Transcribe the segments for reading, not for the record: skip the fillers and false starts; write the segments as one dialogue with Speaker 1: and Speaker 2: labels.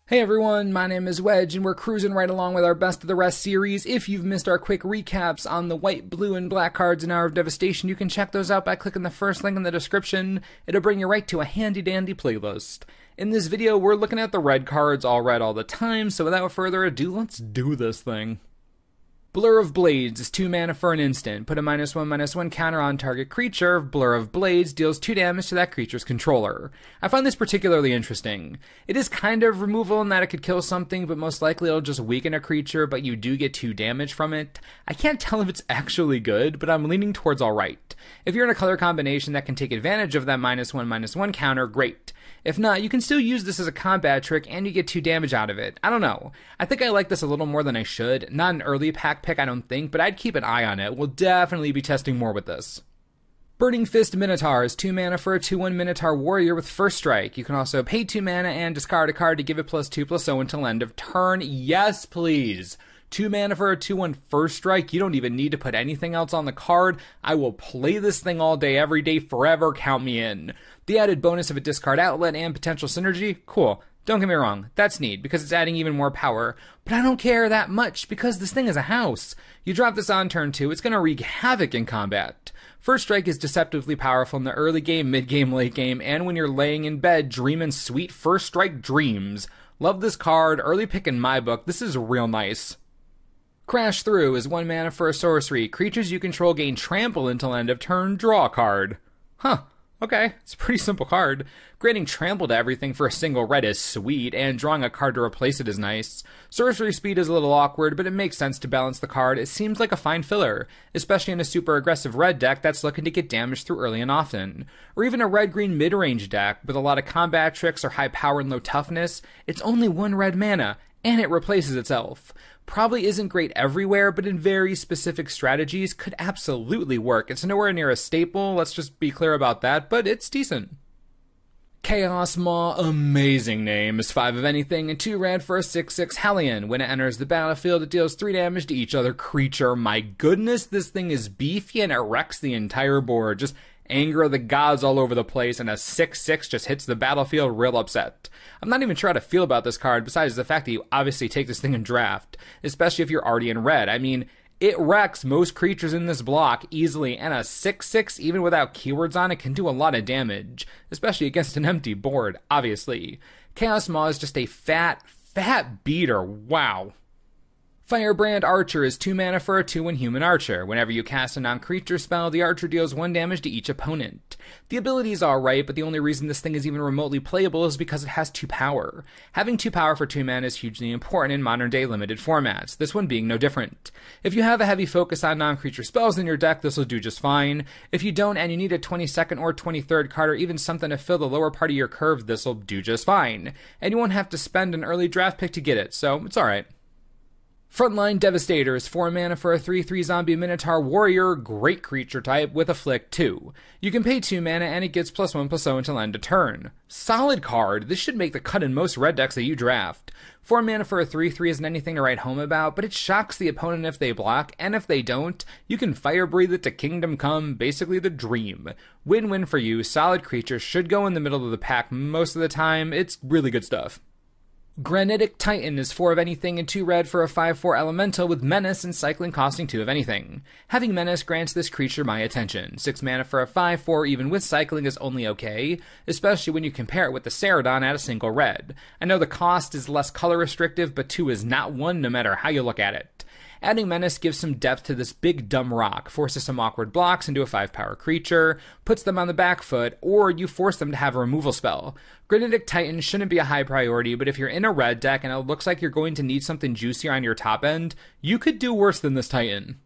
Speaker 1: Hey everyone, my name is Wedge, and we're cruising right along with our Best of the Rest series. If you've missed our quick recaps on the white, blue, and black cards in Hour of Devastation, you can check those out by clicking the first link in the description. It'll bring you right to a handy-dandy playlist. In this video, we're looking at the red cards, all red all the time, so without further ado, let's do this thing. Blur of Blades is 2 mana for an instant. Put a -1/-1 counter on target creature. Blur of Blades deals 2 damage to that creature's controller. I find this particularly interesting. It is kind of removal in that it could kill something, but most likely it'll just weaken a creature, but you do get 2 damage from it. I can't tell if it's actually good, but I'm leaning towards alright. If you're in a color combination that can take advantage of that -1/-1 counter, great. If not, you can still use this as a combat trick and you get 2 damage out of it. I don't know. I think I like this a little more than I should. Not an early pack pick, I don't think, but I'd keep an eye on it. We'll definitely be testing more with this. Burning Fist Minotaur is 2 mana for a 2/1 Minotaur Warrior with first strike. You can also pay 2 mana and discard a card to give it +2/+0 until end of turn. Yes, please. 2 mana for a 2/1 first strike. You don't even need to put anything else on the card. I will play this thing all day, every day, forever. Count me in. The added bonus of a discard outlet and potential synergy? Cool. Don't get me wrong, that's neat, because it's adding even more power. But I don't care that much, because this thing is a house. You drop this on turn 2, it's going to wreak havoc in combat. First strike is deceptively powerful in the early game, mid game, late game, and when you're laying in bed dreaming sweet first strike dreams. Love this card, early pick in my book, this is real nice. Crash Through is 1 mana for a sorcery. Creatures you control gain trample until end of turn, draw a card. Huh. Okay, it's a pretty simple card. Granting trample to everything for a single red is sweet, and drawing a card to replace it is nice. Sorcery speed is a little awkward, but it makes sense to balance the card. It seems like a fine filler, especially in a super aggressive red deck that's looking to get damage through early and often. Or even a red-green mid-range deck with a lot of combat tricks or high power and low toughness. It's only 1 red mana, and it replaces itself. Probably isn't great everywhere, but in very specific strategies could absolutely work. It's nowhere near a staple, let's just be clear about that, but it's decent. Chaos Maw, amazing name, is 5 of anything and 2 red for a 6/6 Hellion. When it enters the battlefield, it deals 3 damage to each other creature. My goodness, this thing is beefy and it wrecks the entire board. Just anger of the gods all over the place, and a 6/6 just hits the battlefield real upset. I'm not even sure how to feel about this card, besides the fact that you obviously take this thing in draft, especially if you're already in red. I mean, it wrecks most creatures in this block easily, and a 6/6, even without keywords on it, can do a lot of damage, especially against an empty board, obviously. Chaos Maw is just a fat beater, wow. Firebrand Archer is 2 mana for a 2/1 human archer. Whenever you cast a non-creature spell, the archer deals 1 damage to each opponent. The ability is alright, but the only reason this thing is even remotely playable is because it has 2 power. Having 2 power for 2 mana is hugely important in modern day limited formats, this one being no different. If you have a heavy focus on non-creature spells in your deck, this will do just fine. If you don't and you need a 22nd or 23rd card or even something to fill the lower part of your curve, this will do just fine. And you won't have to spend an early draft pick to get it, so it's alright. Frontline Devastator is 4 mana for a 3/3 zombie Minotaur Warrior, great creature type with Afflict 2. You can pay 2 mana and it gets +1/+0 until end of turn. Solid card, this should make the cut in most red decks that you draft. 4 mana for a 3/3 isn't anything to write home about, but it shocks the opponent if they block, and if they don't, you can fire breathe it to Kingdom Come, basically the dream. Win-win for you, solid creature, should go in the middle of the pack most of the time, it's really good stuff. Granitic Titan is 4 of anything and 2 red for a 5/4 elemental with menace and cycling costing 2 of anything. Having menace grants this creature my attention. 6 mana for a 5/4 even with cycling is only okay, especially when you compare it with the Ceradon at a single red. I know the cost is less color restrictive, but 2 is not 1 no matter how you look at it. Adding menace gives some depth to this big dumb rock, forces some awkward blocks into a 5-power creature, puts them on the back foot, or you force them to have a removal spell. Granitic Titan shouldn't be a high priority, but if you're in a red deck and it looks like you're going to need something juicier on your top end, you could do worse than this Titan.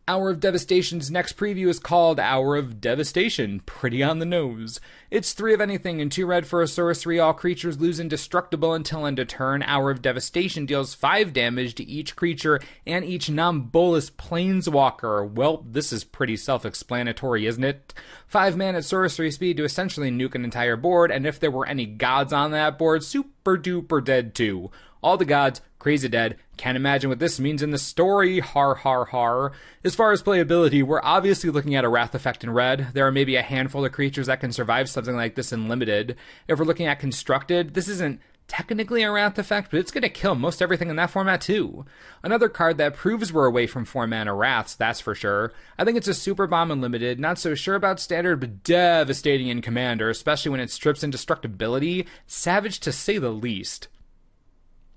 Speaker 1: Hour of Devastation's next preview is called Hour of Devastation. Pretty on the nose. It's 3 of anything and 2 red for a sorcery. All creatures lose indestructible until end of turn. Hour of Devastation deals 5 damage to each creature and each non-bolus planeswalker. Well, this is pretty self-explanatory, isn't it? 5 mana at sorcery speed to essentially nuke an entire board, and if there were any gods on that board, super duper dead too. All the gods, crazy dead, can't imagine what this means in the story, har har har. As far as playability, we're obviously looking at a Wrath effect in red. There are maybe a handful of creatures that can survive something like this in limited. If we're looking at constructed, this isn't technically a Wrath effect, but it's going to kill most everything in that format too. Another card that proves we're away from 4-mana Wraths, that's for sure. I think it's a super bomb in limited, not so sure about standard, but devastating in commander, especially when it strips indestructibility. Savage to say the least.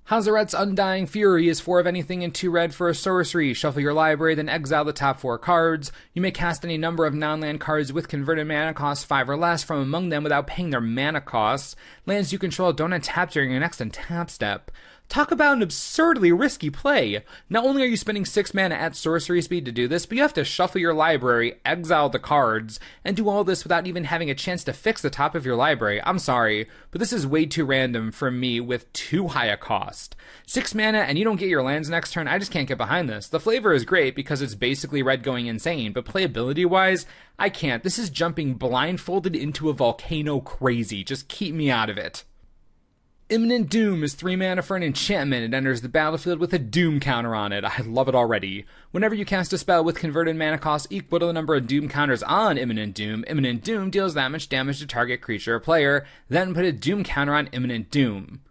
Speaker 1: Hazaret's Undying Fury is 4 of anything and 2 red for a sorcery. Shuffle your library, then exile the top 4 cards. You may cast any number of non-land cards with converted mana cost 5 or less from among them without paying their mana costs. Lands you control don't untap during your next untap step. Talk about an absurdly risky play. Not only are you spending 6 mana at sorcery speed to do this, but you have to shuffle your library, exile the cards, and do all this without even having a chance to fix the top of your library. I'm sorry, but this is way too random for me with too high a cost. 6 mana and you don't get your lands next turn, I just can't get behind this. The flavor is great because it's basically red going insane, but playability-wise, I can't. This is jumping blindfolded into a volcano crazy. Just keep me out of it. Imminent Doom is 3 mana for an enchantment. It enters the battlefield with a Doom counter on it. I love it already. Whenever you cast a spell with converted mana cost equal to the number of Doom counters on Imminent Doom deals that much damage to target creature or player, then put a Doom counter on Imminent Doom.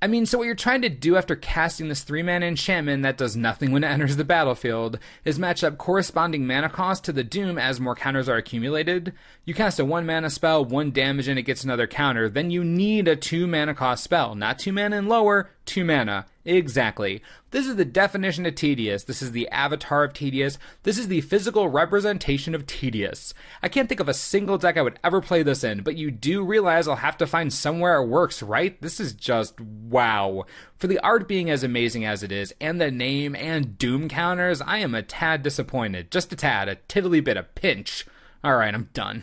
Speaker 1: I mean, so what you're trying to do after casting this 3-mana enchantment that does nothing when it enters the battlefield is match up corresponding mana cost to the Doom as more counters are accumulated. You cast a 1-mana spell, 1 damage, and it gets another counter. Then you need a 2-mana cost spell. Not 2 mana and lower, 2 mana. Exactly. This is the definition of tedious. This is the avatar of tedious. This is the physical representation of tedious. I can't think of a single deck I would ever play this in, but you do realize I'll have to find somewhere it works, right? This is just wow. For the art being as amazing as it is, and the name and Doom counters, I am a tad disappointed. Just a tad, a tiddly bit, a pinch. Alright, I'm done.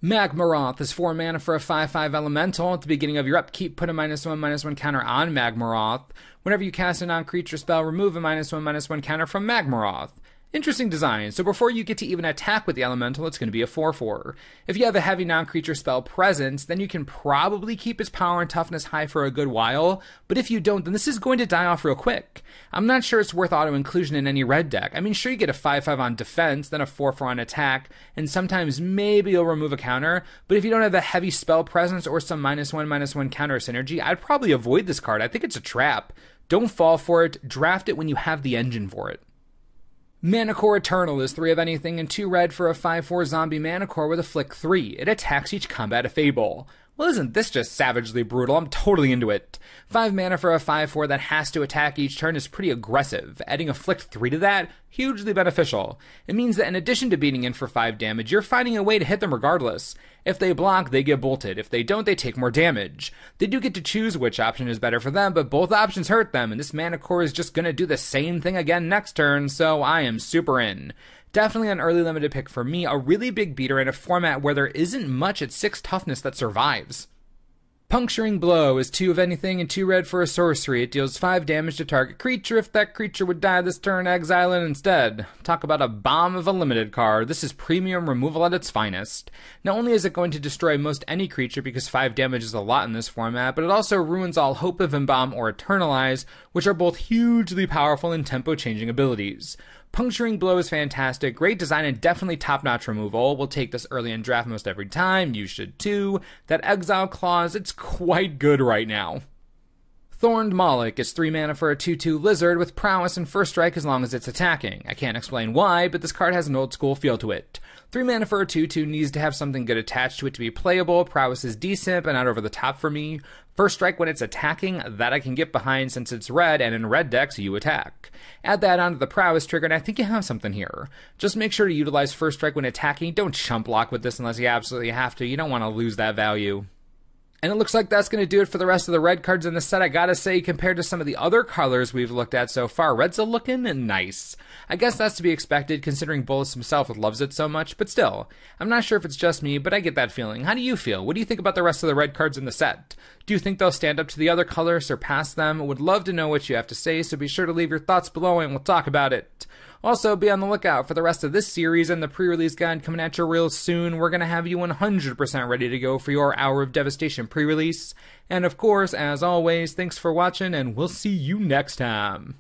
Speaker 1: Marathas is 4 mana for a 5/5 elemental. At the beginning of your upkeep, put a -1/-1 counter on Marathas. Whenever you cast a non-creature spell, remove a -1/-1 counter from Marathas. Interesting design, so before you get to even attack with the elemental, it's going to be a 4/4. If you have a heavy non-creature spell presence, then you can probably keep its power and toughness high for a good while, but if you don't, then this is going to die off real quick. I'm not sure it's worth auto-inclusion in any red deck. I mean, sure, you get a 5/5 on defense, then a 4/4 on attack, and sometimes maybe you'll remove a counter, but if you don't have a heavy spell presence or some -1/-1 counter synergy, I'd probably avoid this card. I think it's a trap. Don't fall for it, draft it when you have the engine for it. Manticore Eternal is 3 of anything and 2 red for a 5/4 zombie Manticore with a flick 3. It attacks each combat of Fable. Well, isn't this just savagely brutal? I'm totally into it. 5 mana for a 5/4 that has to attack each turn is pretty aggressive. Adding a flick 3 to that, hugely beneficial. It means that in addition to beating in for 5 damage, you're finding a way to hit them regardless. If they block, they get bolted. If they don't, they take more damage. They do get to choose which option is better for them, but both options hurt them, and this Manticore is just gonna do the same thing again next turn, so I am super in. Definitely an early limited pick for me, a really big beater in a format where there isn't much at 6 toughness that survives. Puncturing Blow is 2 of anything and 2 red for a sorcery. It deals 5 damage to target creature. If that creature would die this turn, exile it instead. Talk about a bomb of a limited card. This is premium removal at its finest. Not only is it going to destroy most any creature because 5 damage is a lot in this format, but it also ruins all hope of Embalm or Eternalize, which are both hugely powerful and tempo-changing abilities. Puncturing Blow is fantastic, great design, and definitely top-notch removal. We'll take this early in draft most every time, you should too. That exile clause, it's quite good right now. Thorned Moloch is 3 mana for a 2/2 lizard with prowess and first strike as long as it's attacking. I can't explain why, but this card has an old school feel to it. 3 mana for a 2/2 needs to have something good attached to it to be playable. Prowess is decent, but not over the top for me. First strike when it's attacking, that I can get behind since it's red, and in red decks you attack. Add that onto the prowess trigger, and I think you have something here. Just make sure to utilize first strike when attacking. Don't chump block with this unless you absolutely have to. You don't want to lose that value. And it looks like that's going to do it for the rest of the red cards in the set. I gotta say, compared to some of the other colors we've looked at so far, red's a looking nice. I guess that's to be expected, considering Bolas himself loves it so much, but still, I'm not sure if it's just me, but I get that feeling. How do you feel? What do you think about the rest of the red cards in the set? Do you think they'll stand up to the other colors, surpass them? Would love to know what you have to say, so be sure to leave your thoughts below and we'll talk about it. Also, be on the lookout for the rest of this series and the pre-release guide coming at you real soon. We're going to have you 100% ready to go for your Hour of Devastation pre-release. And of course, as always, thanks for watching, and we'll see you next time.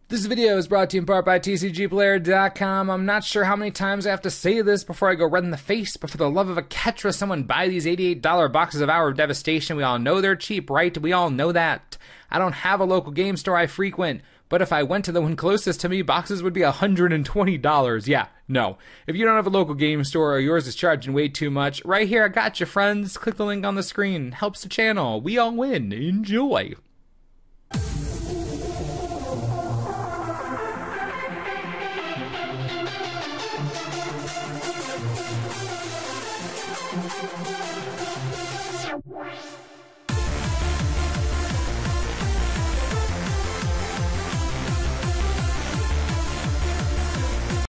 Speaker 1: This video is brought to you in part by TCGplayer.com. I'm not sure how many times I have to say this before I go red in the face, but for the love of a Ketra, someone buy these $88 boxes of Hour of Devastation. We all know they're cheap, right? We all know that. I don't have a local game store I frequent, but if I went to the one closest to me, boxes would be $120. Yeah, no. If you don't have a local game store or yours is charging way too much, right here, I got you, friends. Click the link on the screen. Helps the channel. We all win. Enjoy.